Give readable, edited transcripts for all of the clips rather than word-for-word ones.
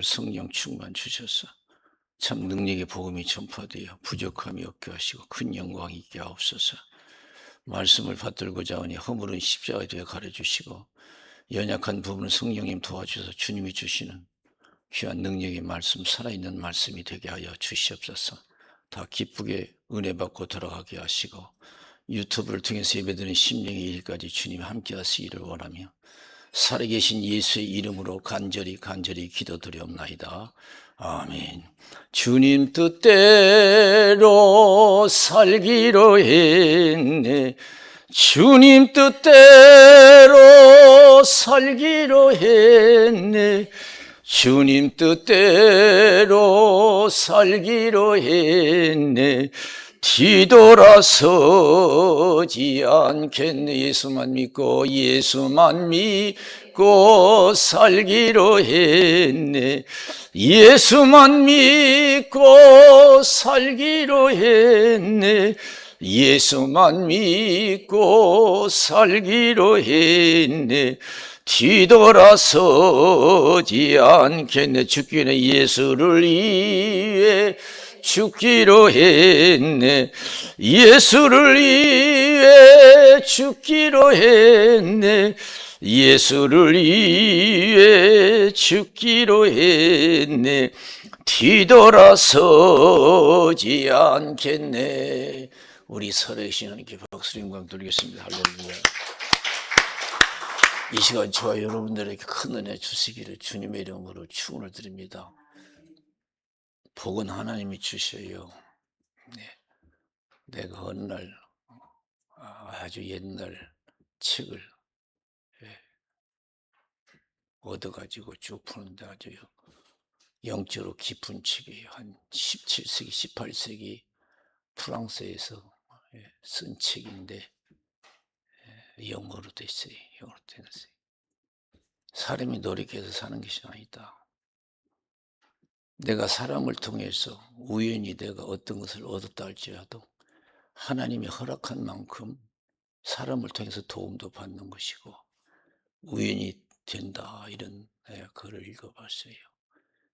성령 충만 주셔서 참 능력의 복음이 전파되어 부족함이 없게 하시고 큰 영광 있게 하옵소서. 말씀을 받들고자 하니 허물은 십자가에 되어 가려주시고 연약한 부분은 성령님 도와주셔서 주님이 주시는 귀한 능력의 말씀, 살아있는 말씀이 되게 하여 주시옵소서. 다 기쁘게 은혜 받고 돌아가게 하시고 유튜브를 통해서 예배드리는 심령의 일까지 주님 함께 하시기를 원하며 살아계신 예수의 이름으로 간절히 기도드리옵나이다. 아멘. 주님 뜻대로 살기로 했네. 주님 뜻대로 살기로 했네. 주님 뜻대로 살기로 했네. 뒤돌아서지 않겠네. 예수만 믿고 살기로 했네. 예수만 믿고 살기로 했네. 예수만 믿고 살기로 했네. 뒤돌아서지 않겠네. 죽기 전에 예수를 위해 죽기로 했네. 예수를 위해 죽기로 했네. 예수를 위해 죽기로 했네. 뒤돌아서지 않겠네. 우리 살아계신 하나님께 박수를 영광 돌리겠습니다. 할렐루야. 이 시간 저와 여러분들에게 큰 은혜 주시기를 주님의 이름으로 축원을 드립니다. 복은 하나님이 주셔요. 네. 내가 어느 날 아주 옛날 책을 얻어가지고 쭉 푸는데 아주 영적으로 깊은 책이에요. 한 17세기, 18세기 프랑스에서 쓴 책인데 영어로 됐어요. 영어로 됐어요. 사람이 노력해서 사는 것이 아니다. 내가 사람을 통해서 우연히 내가 어떤 것을 얻었다 할지라도 하나님이 허락한 만큼 사람을 통해서 도움도 받는 것이고 우연히 된다, 이런 글을 읽어봤어요.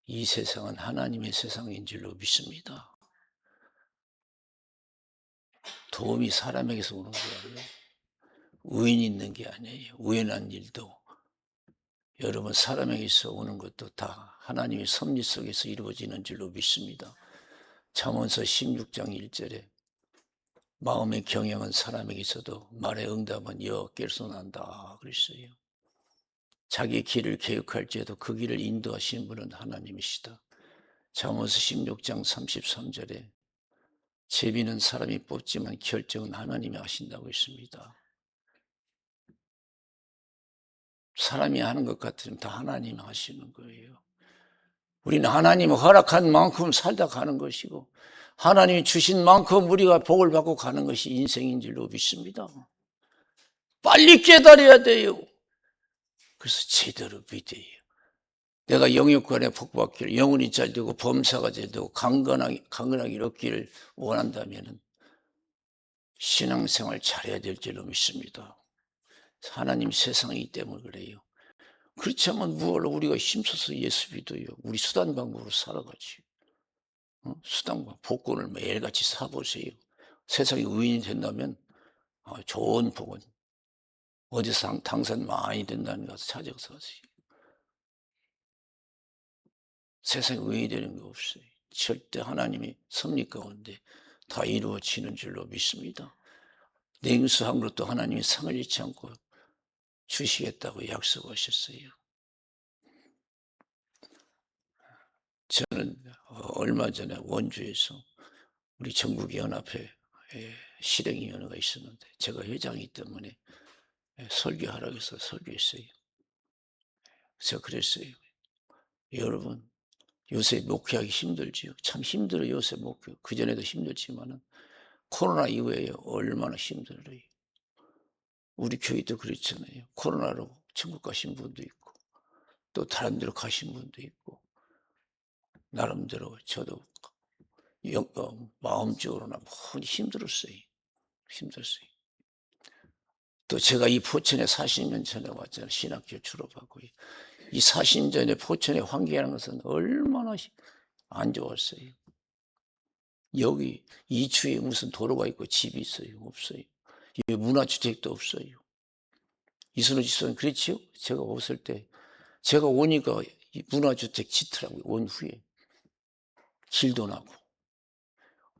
이 세상은 하나님의 세상인 줄로 믿습니다. 도움이 사람에게서 오는 거예요. 우연이 있는 게 아니에요. 우연한 일도 여러분 사람에게서 오는 것도 다 하나님의 섭리 속에서 이루어지는 줄로 믿습니다. 잠언서 16장 1절에 마음의 경영은 사람에게서도 말의 응답은 여호와께로서 난다 그랬어요. 자기 길을 계획할지라도 그 길을 인도하시는 분은 하나님이시다. 잠언서 16장 33절에 제비는 사람이 뽑지만 결정은 하나님이 하신다고 했습니다. 사람이 하는 것 같으면 다 하나님이 하시는 거예요. 우리는 하나님이 허락한 만큼 살다 가는 것이고 하나님이 주신 만큼 우리가 복을 받고 가는 것이 인생인 줄로 믿습니다. 빨리 깨달아야 돼요. 그래서 제대로 믿어요. 내가 영육간에 복받기를, 영혼이 잘되고 범사가 잘되고 강건하게 얻기를 원한다면 신앙생활 잘해야 될 줄로 믿습니다. 하나님 세상이기 때문에 그래요. 그렇지 않으면 무얼로 우리가 힘써서 예수 믿어요. 우리 수단 방법으로 살아가지. 수단 방법, 복권을 매일같이 사보세요. 세상이 의인이 된다면 좋은 복은 어디서 당선 많이 된다는 것을 찾아서 하세요. 세상에 의인이 되는 거 없어요. 절대 하나님의 섭리 가운데 다 이루어지는 줄로 믿습니다. 냉수한 것도 하나님이 상을 잃지 않고 주시겠다고 약속하셨어요. 저는 얼마 전에 원주에서 우리 전국연합회 실행위원회가 있었는데 제가 회장이기 때문에 설교하라고 해서 설교했어요. 제가 그랬어요. 여러분, 요새 목회하기 힘들지요. 참 힘들어요. 요새 목회. 그전에도 힘들지만은 코로나 이후에 얼마나 힘들어요. 우리 교회도 그렇잖아요. 코로나로 천국 가신 분도 있고 또 다른 데로 가신 분도 있고 나름대로 저도 마음적으로나 많이 힘들었어요. 또 제가 이 포천에 40년 전에 왔잖아요. 신학교 졸업하고 이 사신전의 포천의 환경이라는 것은 얼마나 안 좋았어요. 여기 이주에 무슨 도로가 있고 집이 있어요? 없어요. 여기 문화주택도 없어요. 이순호 집사는 그렇지요? 제가 없을 때 제가 오니까 문화주택 짓더라고요. 온 후에 길도 나고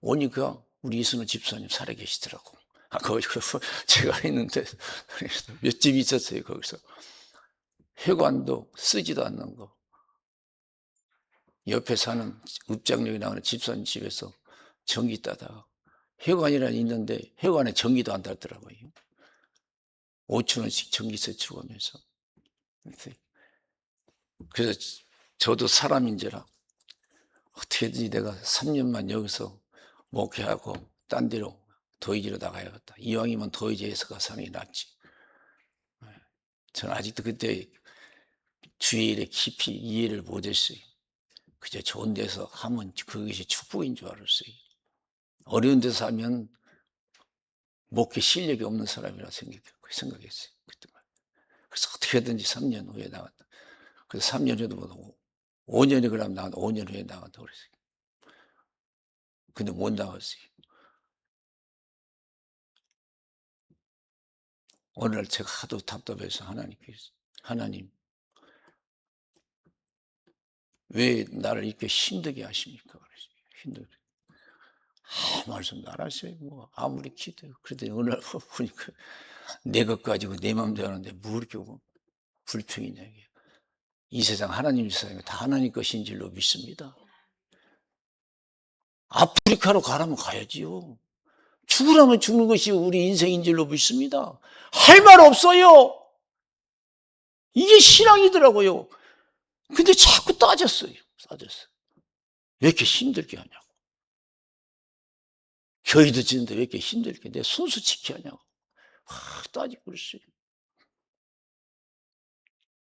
오니까 우리 이순호 집사님 살아계시더라고. 거기서 제가 있는데 몇 집이 있었어요. 거기서 회관도 쓰지도 않는 거. 옆에 사는 읍장역에 나가는 집사님 집에서 전기 따다가 회관이라는 있는데 회관에 전기도 안 달더라고요. 5,000원씩 전기세 주고하면서. 그래서 저도 사람인지라 어떻게든지 내가 3년만 여기서 목회하고 딴 데로 도의지로 나가야겠다. 이왕이면 도의지에서가 사는 게 낫지. 저는 아직도 그때 주의 일에 깊이 이해를 못했어요. 그저 좋은 데서 하면 그것이 축복인 줄 알았어요. 어려운 데서 하면 목회 실력이 없는 사람이라 생각했어요. 그래서 어떻게든지 3년 후에 나갔다. 그래서 3년 후에도 못 5년이 그러면 나갔다. 5년 후에 나갔다 그랬어요. 근데 못 나갔어요. 어느 날 제가 하도 답답해서 하나님께서 하나님 왜 나를 이렇게 힘들게 하십니까? 그랬어요. 힘들게. 아무 말씀도 안 하세요. 뭐 아무리 기도해요. 그랬더니 어느 날 보니까 내 것 가지고 내 마음대로 하는데 뭐 이렇게 불평이냐 이게. 이 세상 하나님 세상이 다 하나님 것인 줄로 믿습니다. 아프리카로 가라면 가야지요. 죽으라면 죽는 것이 우리 인생인 줄로 믿습니다. 할 말 없어요. 이게 신앙이더라고요. 근데 자꾸 따졌어요. 왜 이렇게 힘들게 하냐고. 교회도 지는데 왜 이렇게 힘들게 내 순수 지켜야 하냐고. 따지고 그랬어요.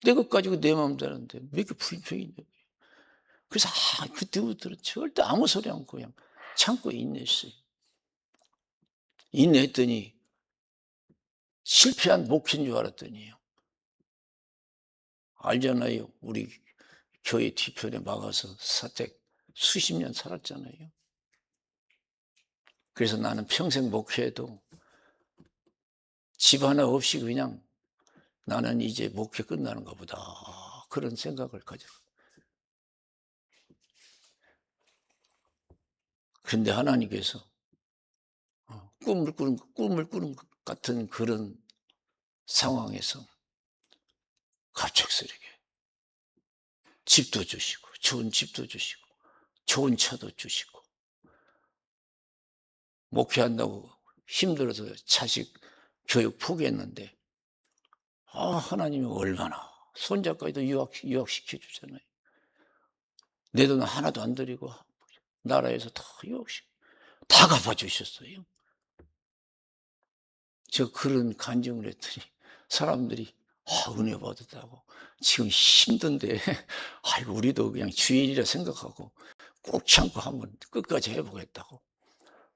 내 것 가지고 내 마음대로 하는데 왜 이렇게 불평이 있냐고. 그래서 그때부터는 절대 아무 소리 않고 그냥 참고 인내했어요. 인내했더니 실패한 목회인 줄 알았더니요. 알잖아요. 우리 교회 뒤편에 막아서 사택 수십 년 살았잖아요. 그래서 나는 평생 목회해도 집 하나 없이 그냥 나는 이제 목회 끝나는가 보다. 그런 생각을 가져요. 그런데 하나님께서 꿈을 꾸는 것 같은 그런 상황에서 갑작스럽게 집도 주시고 좋은 집도 주시고 좋은 차도 주시고 목회한다고 힘들어서 자식 교육 포기했는데 하나님이 얼마나 손자까지도 유학시켜 주잖아요. 내 돈 하나도 안 들이고 나라에서 다 다 갚아주셨어요. 저 그런 간증을 했더니 사람들이 은혜 받았다고 지금 힘든데 아이고 우리도 그냥 주일이라 생각하고 꼭 참고 한번 끝까지 해보겠다고.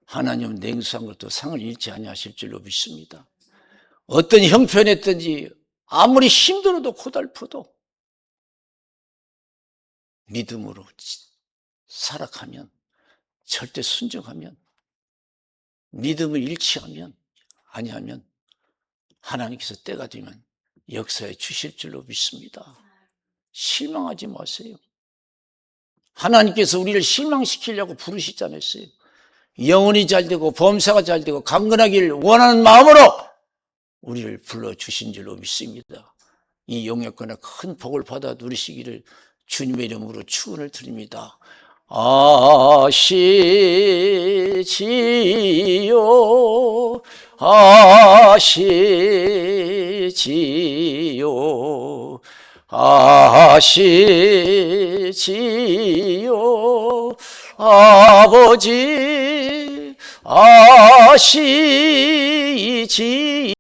하나님은 냉수한 것도 상을 잃지 아니하실 줄로 믿습니다. 어떤 형편했든지 아무리 힘들어도 고달퍼도 믿음으로 살아가면 절대 순종하면 믿음을 잃지 아니하면 하나님께서 때가 되면 역사에 주실 줄로 믿습니다. 실망하지 마세요. 하나님께서 우리를 실망시키려고 부르시지 않았어요. 영혼이 잘되고 범사가 잘되고 강건하기를 원하는 마음으로 우리를 불러주신 줄로 믿습니다. 이 영역권에 큰 복을 받아 누리시기를 주님의 이름으로 축원을 드립니다. 아시지요 아시지요 아시지요 아버지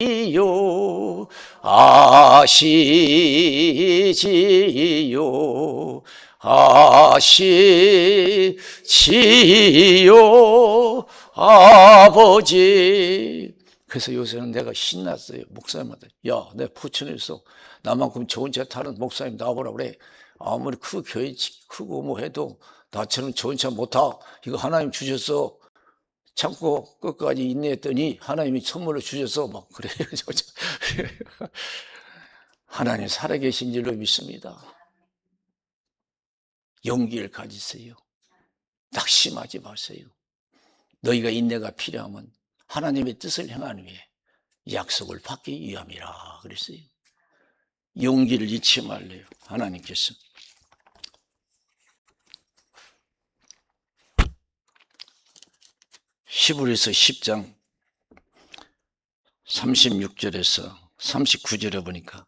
아시지요 아시지요 아시지요 아버지 그래서 요새는 내가 신났어요. 목사님한테. 야, 내 포천에서 나만큼 좋은 차 타는 목사님 나와보라 그래. 아무리 교회 크고 뭐 해도 나처럼 좋은 차 못 타. 이거 하나님 주셨어. 참고 끝까지 인내했더니 하나님이 선물로 주셔서 막 그래요. 하나님 살아계신 줄로 믿습니다. 용기를 가지세요. 낙심하지 마세요. 너희가 인내가 필요하면 하나님의 뜻을 행하는 위해 약속을 받기 위함이라 그랬어요. 용기를 잃지 말래요. 하나님께서. 히브리서 10장 36절에서 39절에 보니까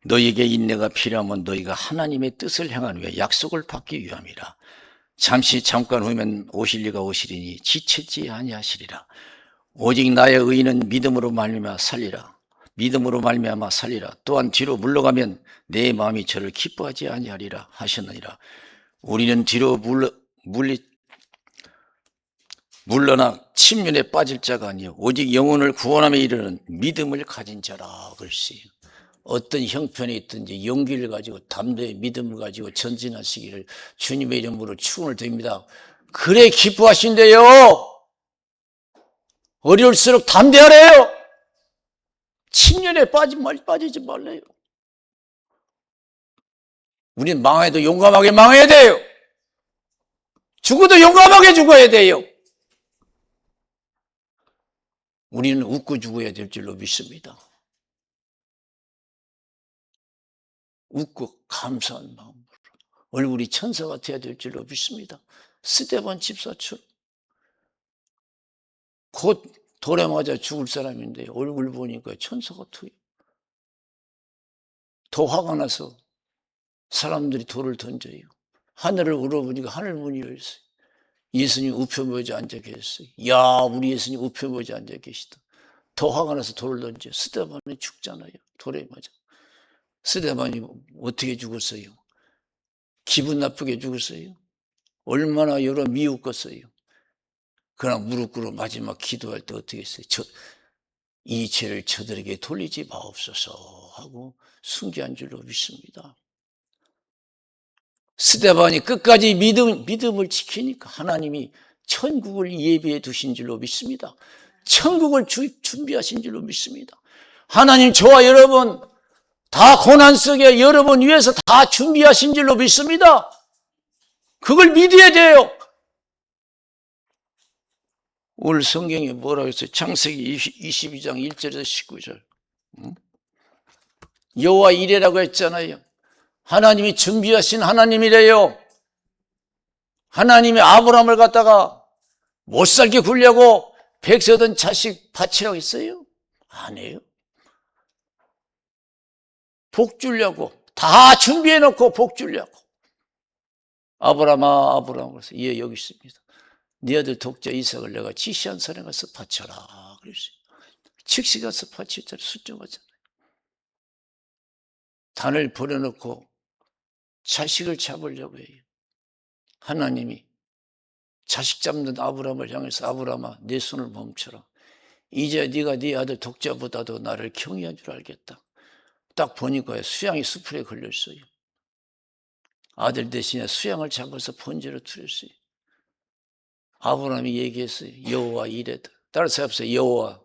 너희에게 인내가 필요하면 너희가 하나님의 뜻을 행하는 위해 약속을 받기 위함이라. 잠깐 후면 오실 이가 오시리니 지체지 아니하시리라. 오직 나의 의인은 믿음으로 말미암아 살리라. 믿음으로 말미암아 살리라. 또한 뒤로 물러가면 내 마음이 저를 기뻐하지 아니하리라 하셨느니라. 우리는 뒤로 물러나 침륜에 빠질 자가 아니요 오직 영혼을 구원함에 이르는 믿음을 가진 자라 그랬어요. 어떤 형편에 있든지 용기를 가지고 담대히 믿음을 가지고 전진하시기를 주님의 이름으로 축원을 드립니다. 그래 기뻐하신대요. 어려울수록 담대하래요. 침륜에 빠지지 말래요. 우리는 망해도 용감하게 망해야 돼요. 죽어도 용감하게 죽어야 돼요. 우리는 웃고 죽어야 될 줄로 믿습니다. 웃고 감사한 마음으로 얼굴이 천사 같아야 될 줄로 믿습니다. 스데반 집사처럼 곧 돌에 맞아 죽을 사람인데 얼굴 보니까 천사 같아요. 더 화가 나서 사람들이 돌을 던져요. 하늘을 울어보니까 하늘문이 열렸어요. 예수님 우편부에 앉아 계셨어요. 야, 우리 예수님 우편부에 앉아 계시다. 더 화가 나서 돌을 던져. 스데반이 죽잖아요. 돌에 맞아. 스데반이 어떻게 죽었어요? 기분 나쁘게 죽었어요? 얼마나 여러 미웃겠어요? 그러나 무릎 꿇어 마지막 기도할 때 어떻게 했어요? 이 죄를 저들에게 돌리지 마옵소서 하고 순교한 줄로 믿습니다. 스데반이 끝까지 믿음을 지키니까 하나님이 천국을 예비해 두신 줄로 믿습니다. 천국을 준비하신 줄로 믿습니다. 하나님 저와 여러분 다 고난 속에 여러분 위해서 다 준비하신 줄로 믿습니다. 그걸 믿어야 돼요. 오늘 성경에 뭐라고 했어요? 창세기 22장 1절에서 19절. 여호와 이레라고 했잖아요. 하나님이 준비하신 하나님이래요. 하나님이 아브라함을 갖다가 못살게 굴려고 백세던 자식 바치라고 했어요? 안 해요. 복 주려고 다 준비해놓고 복 주려고. 아브라함아 그래서 예 여기 있습니다. 네 아들 독자 이삭을 내가 지시한 산에 가서 바쳐라 그랬어요. 즉시 가서 바치잖아요. 순종하잖아요. 단을 버려놓고 자식을 잡으려고 해요. 하나님이 자식 잡는 아브라함을 향해서 아브라함아 내 손을 멈춰라. 이제 네가 네 아들 독자보다도 나를 경외한 줄 알겠다. 딱 보니까 수양이 수풀에 걸렸어요. 아들 대신에 수양을 잡아서 번제로 드렸어요. 아브라함이 얘기했어요. 여호와 이레다. 따라서 해보세요. 여호와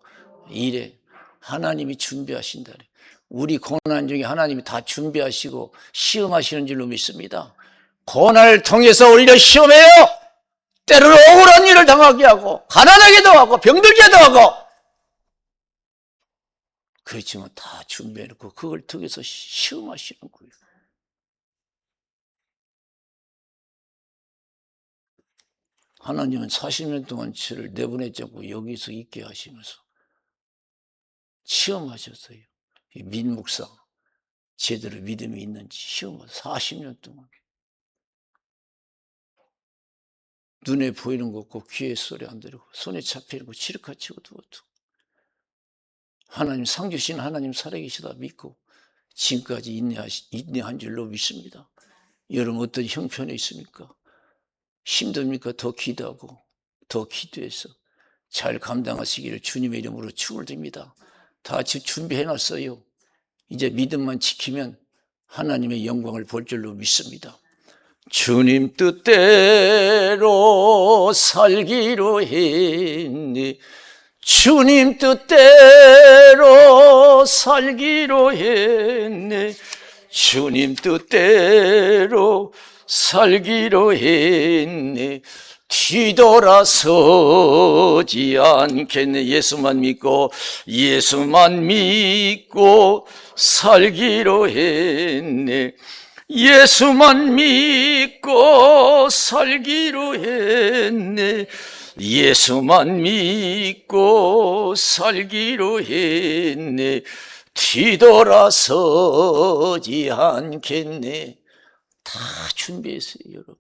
이레. 하나님이 준비하신다. 우리 고난 중에 하나님이 다 준비하시고 시험하시는 줄로 믿습니다. 고난을 통해서 오히려 시험해요. 때로는 억울한 일을 당하게 하고 가난하게도 하고 병들게도 하고 그렇지만 다 준비해놓고 그걸 통해서 시험하시는 거예요. 하나님은 40년 동안 저를 내보내자고 여기서 있게 하시면서 시험하셨어요. 민목사 제대로 믿음이 있는지 시험하셨어요. 40년 동안. 눈에 보이는 거 없고 귀에 소리 안 들리고 손에 잡히는 거 치르카치고 두고도 하나님 상 주신 하나님 살아계시다 믿고 지금까지 인내한 줄로 믿습니다. 여러분 어떤 형편에 있습니까? 힘듭니까? 더 기도하고 더 기도해서 잘 감당하시기를 주님의 이름으로 축원드립니다. 다 준비해놨어요. 이제 믿음만 지키면 하나님의 영광을 볼 줄로 믿습니다. 주님 뜻대로 살기로 했네. 주님 뜻대로 살기로 했네. 주님 뜻대로 살기로 했네. 뒤돌아서지 않겠네. 예수만 믿고 살기로 했네. 예수만 믿고 살기로 했네. 예수만 믿고 살기로 했네. 뒤돌아서지 않겠네. 다 준비했어요, 여러분.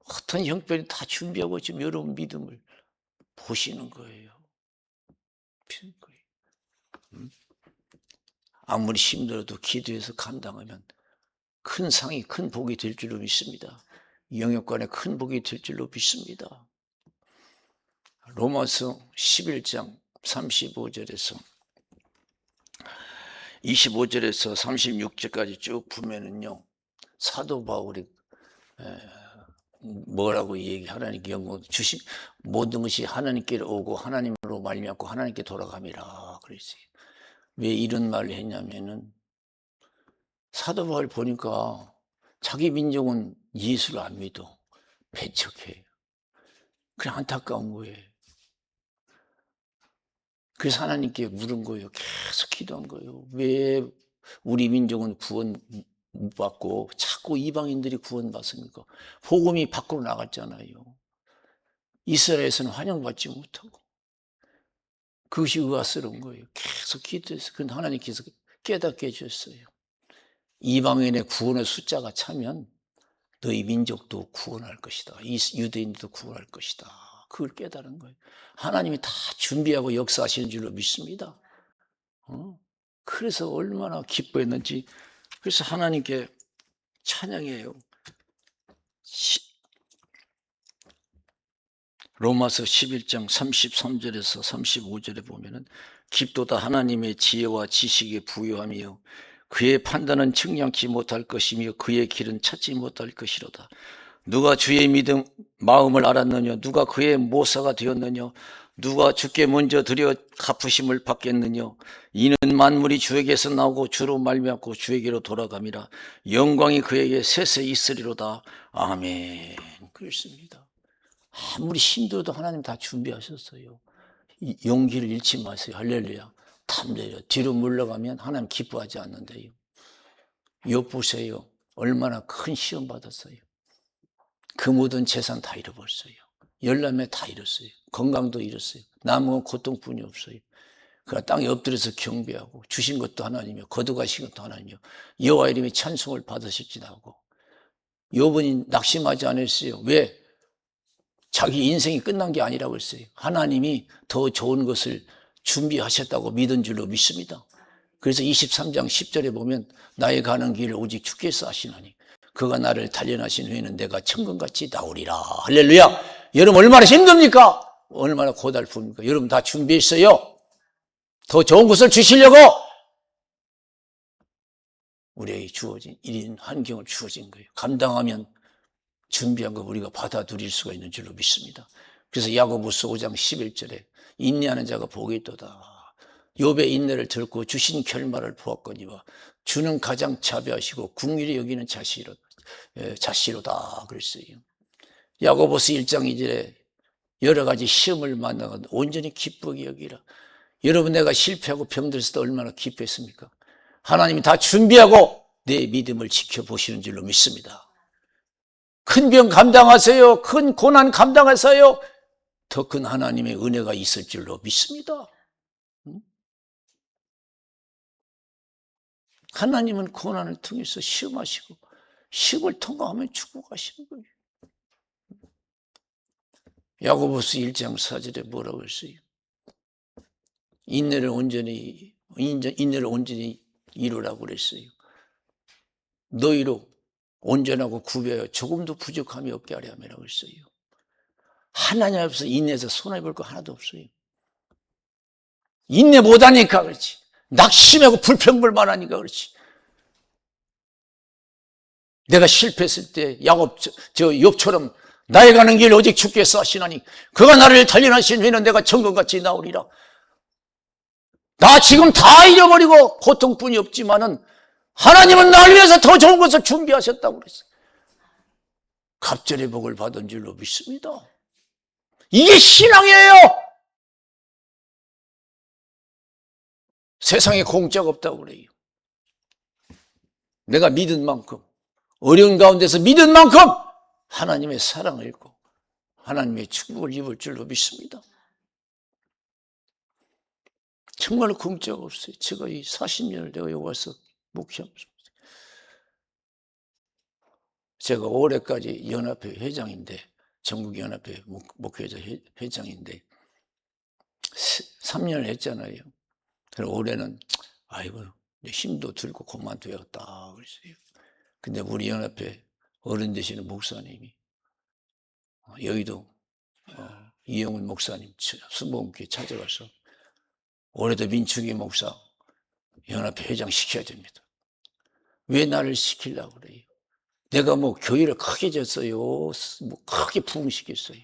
어떤 형편이 다 준비하고 지금 여러분 믿음을 보시는 거예요. 아무리 힘들어도 기도해서 감당하면 큰 상이, 큰 복이 될 줄로 믿습니다. 영역간에 큰 복이 될 줄로 믿습니다. 로마서 11장 35절에서 25절에서 36절까지 쭉 보면은요, 사도 바울이 뭐라고 하나님께 영광 주신 모든 것이 하나님께로 오고 하나님으로 말미암고 하나님께 돌아감이라 그랬어요. 왜 이런 말을 했냐면은 사도 바울 보니까 자기 민족은 예수를 안 믿어. 배척해. 그냥 안타까운 거예요. 그래서 하나님께 물은 거예요. 계속 기도한 거예요. 왜 우리 민족은 구원 못 받고 자꾸 이방인들이 구원 받습니까? 복음이 밖으로 나갔잖아요. 이스라엘에서는 환영받지 못하고. 그것이 의아스러운 거예요. 계속 기도해서. 그런데 하나님께서 깨닫게 해주셨어요. 이방인의 구원의 숫자가 차면 너희 민족도 구원할 것이다. 이 유대인도 구원할 것이다. 그걸 깨달은 거예요. 하나님이 다 준비하고 역사하시는 줄로 믿습니다. 그래서 얼마나 기뻐했는지. 그래서 하나님께 찬양해요. 로마서 11장 33절에서 35절에 보면은 깊도다 하나님의 지혜와 지식에 부유하며 그의 판단은 측량치 못할 것이며 그의 길은 찾지 못할 것이로다. 누가 주의 마음을 알았느냐? 누가 그의 모사가 되었느냐? 누가 주께 먼저 드려 갚으심을 받겠느냐? 이는 만물이 주에게서 나오고 주로 말미암고 주에게로 돌아감이라. 영광이 그에게 세세 있으리로다. 아멘. 그렇습니다. 아무리 힘들어도 하나님 다 준비하셨어요. 용기를 잃지 마세요. 할렐루야. 탐내려. 뒤로 물러가면 하나님 기뻐하지 않는데요. 욥 보세요. 얼마나 큰 시험 받았어요. 그 모든 재산 다 잃어버렸어요. 열남매 다 잃었어요. 건강도 잃었어요. 남은 고통뿐이 없어요. 그러나 땅에 엎드려서 경배하고 주신 것도 하나님이요 거두가신 것도 하나님이요 여호와 이름의 찬송을 받으실지도 하고. 욥은 낙심하지 않았어요. 왜? 자기 인생이 끝난 게 아니라고 했어요. 하나님이 더 좋은 것을 준비하셨다고 믿은 줄로 믿습니다. 그래서 23장 10절에 보면 나의 가는 길을 오직 주께서 하시나니 그가 나를 단련하신 후에는 내가 천금같이 나오리라. 할렐루야. 여러분 얼마나 힘듭니까? 얼마나 고달픕니까? 여러분 다 준비했어요. 더 좋은 것을 주시려고 우리에게 주어진 일인 환경을 주어진 거예요. 감당하면 준비한 거 우리가 받아들일 수가 있는 줄로 믿습니다. 그래서 야고보서 5장 11절에 인내하는 자가 복이 있도다. 욥의 인내를 들고 주신 결말을 보았거니와 주는 가장 자비하시고 긍휼히 여기는 자시로다 그랬어요. 야고보서 1장 2절에 여러 가지 시험을 만나고 온전히 기쁘게 여기라. 여러분 내가 실패하고 병들었을 때 얼마나 기뻐했습니까? 하나님이 다 준비하고 내 믿음을 지켜보시는 줄로 믿습니다. 큰 병 감당하세요. 큰 고난 감당하세요. 더 큰 하나님의 은혜가 있을 줄로 믿습니다. 하나님은 고난을 통해서 시험하시고 시험을 통과하면 축복하시는 거예요. 야고보서 1장 4절에 뭐라고 했어요? 인내를 온전히 이루라고 그랬어요. 너희로 온전하고 구별하여 조금도 부족함이 없게 하려 함이라고 했어요. 하나님 앞에서 인내해서 손해볼 거 하나도 없어요. 인내 못하니까 그렇지. 낙심하고 불평불만하니까 그렇지. 내가 실패했을 때 야곱 저 욥처럼 나의 가는 길 오직 주께서 하시나니 그가 나를 단련하신 후에는 내가 정금같이 나오리라. 나 지금 다 잃어버리고 고통뿐이 없지만은 하나님은 나를 위해서 더 좋은 것을 준비하셨다고 그랬어요. 갑절의 복을 받은 줄로 믿습니다. 이게 신앙이에요. 세상에 공짜가 없다고 그래요. 내가 믿은 만큼, 어려운 가운데서 믿은 만큼 하나님의 사랑을 입고 하나님의 축복을 입을 줄로 믿습니다. 정말 공짜가 없어요. 제가 이 40년을 내가 여기 와서 목회하면서 제가 올해까지 연합회 회장인데, 전국연합회 목회자 회장인데 3년을 했잖아요. 그래서 올해는 아이고 힘도 들고 그만둬야겠다 그랬어요. 근데 우리 연합회 어른 되시는 목사님이 여의도 이영훈 목사님 순복음교회 찾아가서 올해도 민충희 목사 연합회 회장 시켜야 됩니다. 왜 나를 시키려고 그래요? 내가 뭐 교회를 크게 졌어요? 뭐 크게 부흥시켰어요?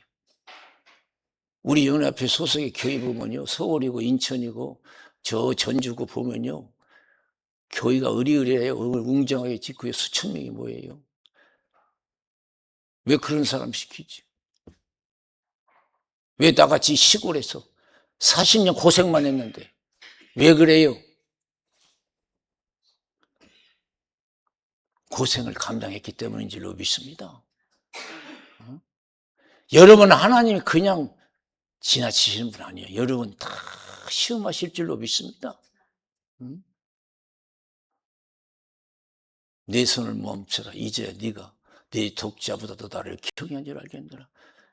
우리 연합회 소속의 교회 보면요, 서울이고 인천이고 저 전주고 보면요, 교회가 의리의리해요. 웅장하게 짓고 수천 명이 모여요. 왜 그런 사람 시키지? 왜 나같이 시골에서 40년 고생만 했는데 왜 그래요? 고생을 감당했기 때문인 줄로 믿습니다. 여러분, 하나님이 그냥 지나치시는 분 아니에요. 여러분 다 시험하실 줄로 믿습니다. 내 손을 멈춰라. 이제 네가 내 독자보다도 나를 경외한 줄 알겠노라.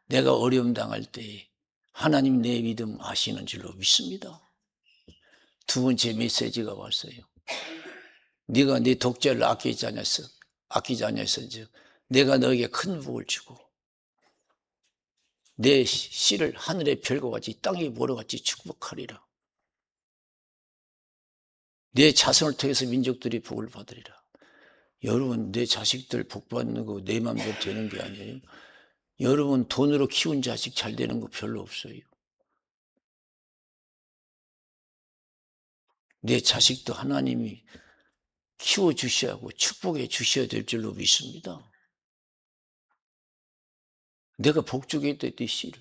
내가 어려움 당할 때 하나님 내 믿음 아시는 줄로 믿습니다. 두 번째 메시지가 왔어요. 네가 네 독자를 아끼지 않았은즉 내가 너에게 큰 복을 주고 내 씨를 하늘의 별과 같이 땅의 모래와 같이 축복하리라. 내 자손을 통해서 민족들이 복을 받으리라. 여러분, 내 자식들 복 받는 거 내 마음대로 되는 게 아니에요. 여러분, 돈으로 키운 자식 잘 되는 거 별로 없어요. 내 자식도 하나님이 키워주셔야 하고 축복해 주셔야 될 줄로 믿습니다. 내가 복주게 했던 네 씨를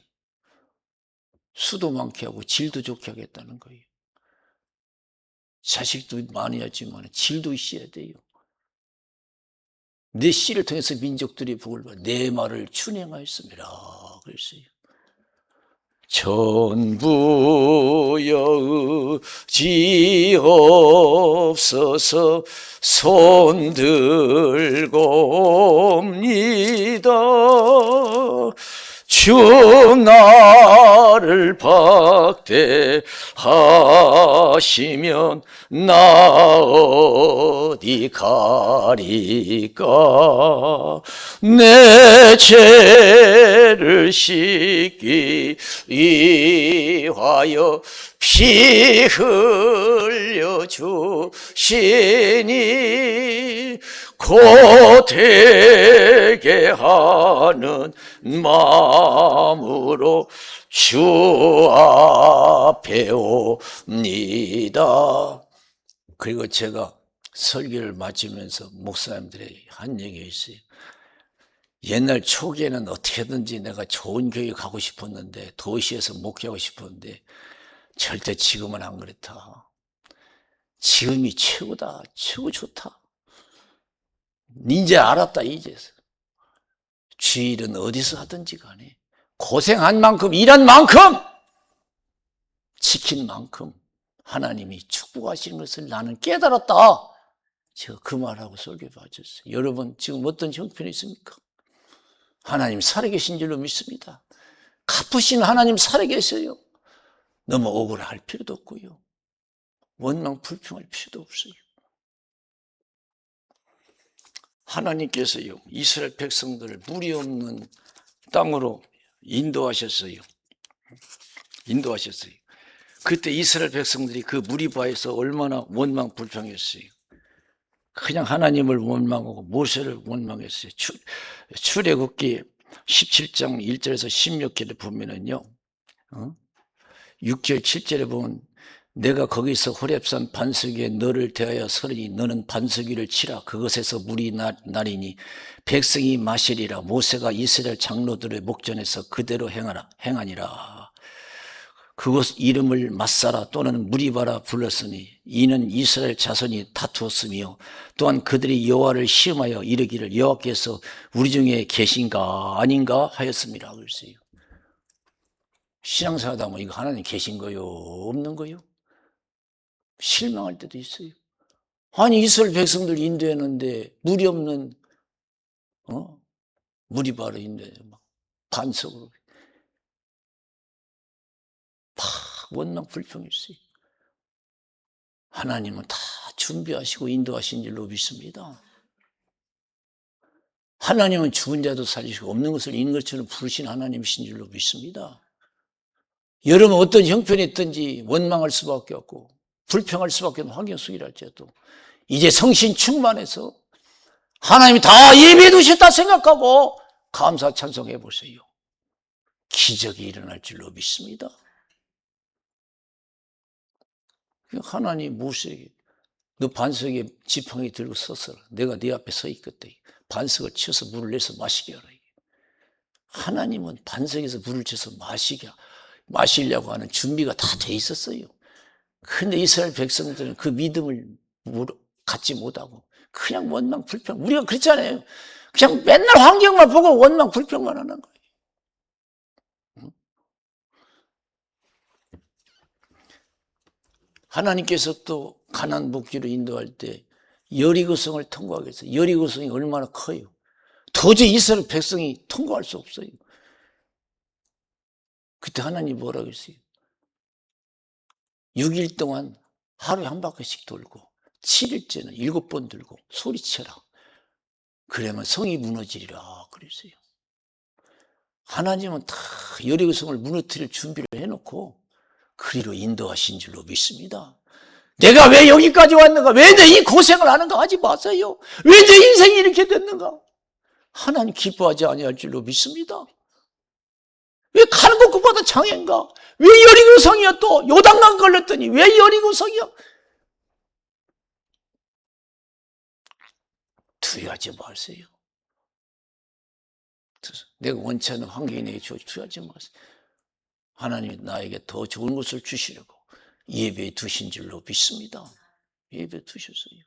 수도 많게 하고 질도 좋게 하겠다는 거예요. 자식도 많이 하지만 질도 있어야 돼요. 내 씨를 통해서 민족들이 복을 받아 내 말을 준행하였습니다. 그랬어요. 전부여 의지없어서 손들고 옵니다. 주 나를 박대하시면 나 어디 가리까. 내 죄를 씻기 위하여 피 흘려 주시니 곧 되게 하는 마음으로 주 앞에 옵니다. 그리고 제가 설교를 마치면서 목사님들에게 한 얘기가 있어요. 옛날 초기에는 어떻게든지 내가 좋은 교회 가고 싶었는데, 도시에서 목회하고 싶었는데 절대 지금은 안 그렇다. 지금이 최고다. 최고 좋다. 이제 알았다. 이제서 주일은 어디서 하든지 간에 고생한 만큼, 일한 만큼, 지킨 만큼 하나님이 축복하시는 것을 나는 깨달았다. 제가 그 말하고 설교 받았어요. 여러분, 지금 어떤 형편이 있습니까? 하나님 살아계신 줄로 믿습니다. 갚으신 하나님 살아계세요. 너무 억울할 필요도 없고요, 원망 불평할 필요도 없어요. 하나님께서요, 이스라엘 백성들을 무리 없는 땅으로 인도하셨어요. 인도하셨어요. 그때 이스라엘 백성들이 그 무리바에서 얼마나 원망 불평했어요. 그냥 하나님을 원망하고 모세를 원망했어요. 출애굽기 17장 1절에서 16절에 보면은요, 6절 7절에 보면 내가 거기서 호렙산 반석위에 너를 대하여 서리니 너는 반석위를 치라. 그것에서 물이 나리니 백성이 마시리라. 모세가 이스라엘 장로들의 목전에서 그대로 행하니라. 그곳 이름을 마사라 또는 무리바라 불렀으니 이는 이스라엘 자손이 다투었으며 또한 그들이 여호와를 시험하여 이르기를 여호와께서 우리 중에 계신가 아닌가 하였습니다. 그랬어요. 신앙생활하다 보면 이거 하나님 계신 거요 없는 거요? 실망할 때도 있어요. 아니 이스라엘 백성들 인도했는데 물이 없는 무리바라 인도해 막 반석으로 원망 불평했어요. 하나님은 다 준비하시고 인도하신 줄로 믿습니다. 하나님은 죽은 자도 살리시고 없는 것을 있는 것처럼 부르신 하나님이신 줄로 믿습니다. 여러분 어떤 형편이 있든지 원망할 수밖에 없고 불평할 수밖에 없는 환경 속이랄지라도 이제 성신 충만해서 하나님이 다 예비해 두셨다 생각하고 감사 찬송해 보세요. 기적이 일어날 줄로 믿습니다. 하나님 모세에게 너 반석에 지팡이 들고 서서라. 내가 네 앞에 서 있거든. 반석을 치워서 물을 내서 마시게 하라. 하나님은 반석에서 물을 쳐서 마시려고 하는 준비가 다 돼 있었어요. 근데 이스라엘 백성들은 그 믿음을 갖지 못하고 그냥 원망 불평. 우리가 그렇잖아요. 그냥 맨날 환경만 보고 원망 불평만 하는 거예요. 하나님께서 또 가나안 복지로 인도할 때 여리고성을 통과하기 위해서 여리고성이 얼마나 커요. 도저히 이스라엘 백성이 통과할 수 없어요. 그때 하나님 뭐라고 했어요? 6일 동안 하루에 한 바퀴씩 돌고 7일째는 7번 들고 소리쳐라. 그러면 성이 무너지리라 그랬어요. 하나님은 다 여리고성을 무너뜨릴 준비를 해놓고 그리로 인도하신 줄로 믿습니다. 내가 왜 여기까지 왔는가? 왜 내 이 고생을 하는가 하지 마세요. 왜 내 인생이 이렇게 됐는가? 하나님 기뻐하지 아니할 줄로 믿습니다. 왜 가는 곳보다 장애인가? 왜 여리고성이야 또? 요단강 걸렸더니 왜 여리고성이야? 두려워하지 마세요. 내가 원치 않는 환경이 내게 두려워하지 마세요. 하나님이 나에게 더 좋은 것을 주시려고 예배에 두신 줄로 믿습니다. 예배에 두셨어요.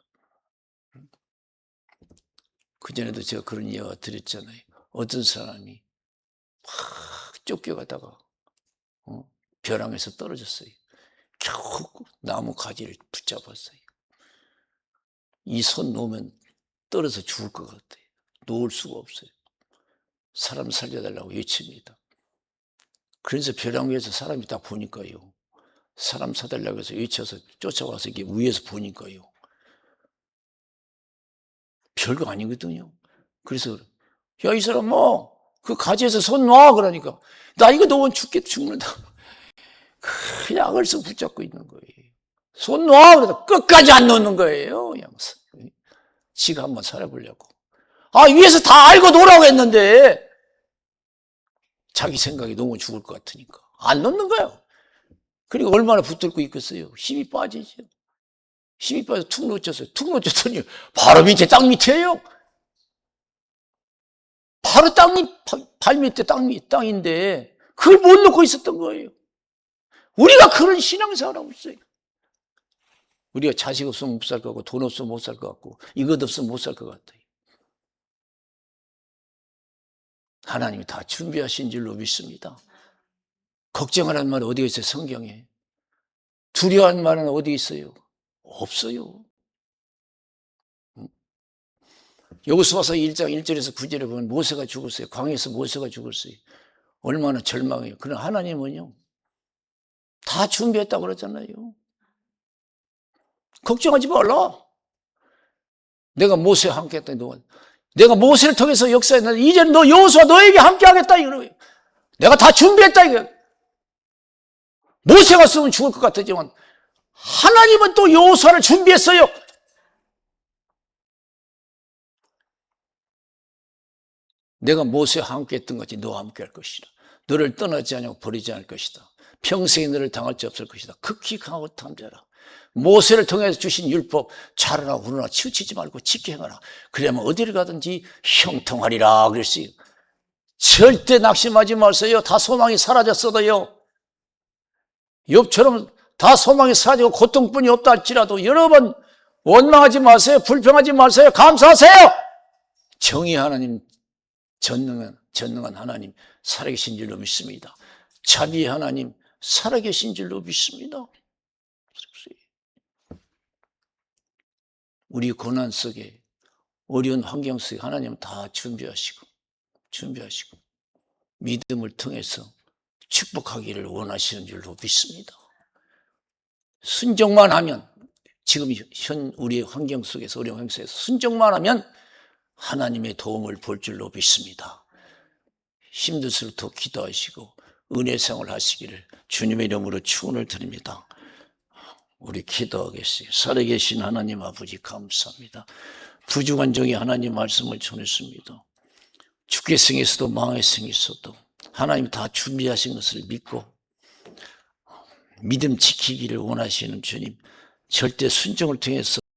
그전에도 제가 그런 이야기가 드렸잖아요. 어떤 사람이 막 쫓겨가다가 벼랑에서 떨어졌어요. 겨우 나무 가지를 붙잡았어요. 이 손 놓으면 떨어져 죽을 것 같아요. 놓을 수가 없어요. 사람 살려달라고 외칩니다. 그래서 벼랑 위에서 사람이 딱 보니까요. 사람 사달라고 해서 외쳐서 쫓아와서 이게 위에서 보니까요. 별거 아니거든요. 그래서 야, 이 사람 그 가지에서 손 놔 그러니까 나 이거 놓으면 죽는다. 그냥 얼썩 붙잡고 있는 거예요. 손 놔 그러다 끝까지 안 놓는 거예요. 지가 한번 살아보려고. 위에서 다 알고 놓으라고 했는데 자기 생각이 너무 죽을 것 같으니까 안 놓는 거예요. 그리고 얼마나 붙들고 있겠어요. 힘이 빠지죠. 힘이 빠져서 툭 놓쳤어요. 툭 놓쳤더니 바로 밑에 땅 밑이에요. 바로 발 밑에 땅인데 그걸 못 놓고 있었던 거예요. 우리가 그런 신앙생활하고 있어요. 우리가 자식 없으면 못 살 것 같고 돈 없으면 못 살 것 같고 이것 없으면 못 살 것 같아요. 하나님이 다 준비하신 줄로 믿습니다. 걱정하라는 말은 어디 있어요? 성경에. 두려워하는 말은 어디 있어요? 없어요. 여호수아서 1장 1절에서 9절에 보면 모세가 죽었어요. 광야에서 모세가 죽었어요. 얼마나 절망해요. 그러나 하나님은요 다 준비했다고 그러잖아요. 걱정하지 말라. 내가 모세와 함께 했더니 내가 모세를 통해서 역사했는데 이제는 너 여호수아 너에게 함께 하겠다 이거예요. 내가 다 준비했다 이거. 모세가 쓰면 죽을 것 같았지만 하나님은 또 여호수아를 준비했어요. 내가 모세와 함께 했던 것이 너와 함께 할 것이다. 너를 떠나지 않고 버리지 않을 것이다. 평생에 너를 당할 수 없을 것이다. 극히 강하고 탐자라. 모세를 통해서 주신 율법 자라나 우러나 치우치지 말고 지켜 행하라. 그러면 어디를 가든지 형통하리라 그랬어요. 절대 낙심하지 마세요. 다 소망이 사라졌어도요. 욥처럼 다 소망이 사라지고 고통뿐이 없다 할지라도 여러분 원망하지 마세요. 불평하지 마세요. 감사하세요. 정의 하나님, 전능한 하나님 살아계신 줄로 믿습니다. 자비의 하나님 살아계신 줄로 믿습니다. 우리 고난 속에 어려운 환경 속에 하나님 다 준비하시고 믿음을 통해서 축복하기를 원하시는 줄로 믿습니다. 순종만 하면 지금 현 우리의 환경 속에서 어려운 환경 속에서 순종만 하면 하나님의 도움을 볼 줄로 믿습니다. 힘들수록 더 기도하시고 은혜 생활 하시기를 주님의 이름으로 축원을 드립니다. 우리 기도하겠습니다. 살아계신 하나님 아버지 감사합니다. 부족한 종이 하나님 말씀을 전했습니다. 죽게 생에서도 망하게 생에서도 하나님 다 준비하신 것을 믿고 믿음 지키기를 원하시는 주님, 절대 순종을 통해서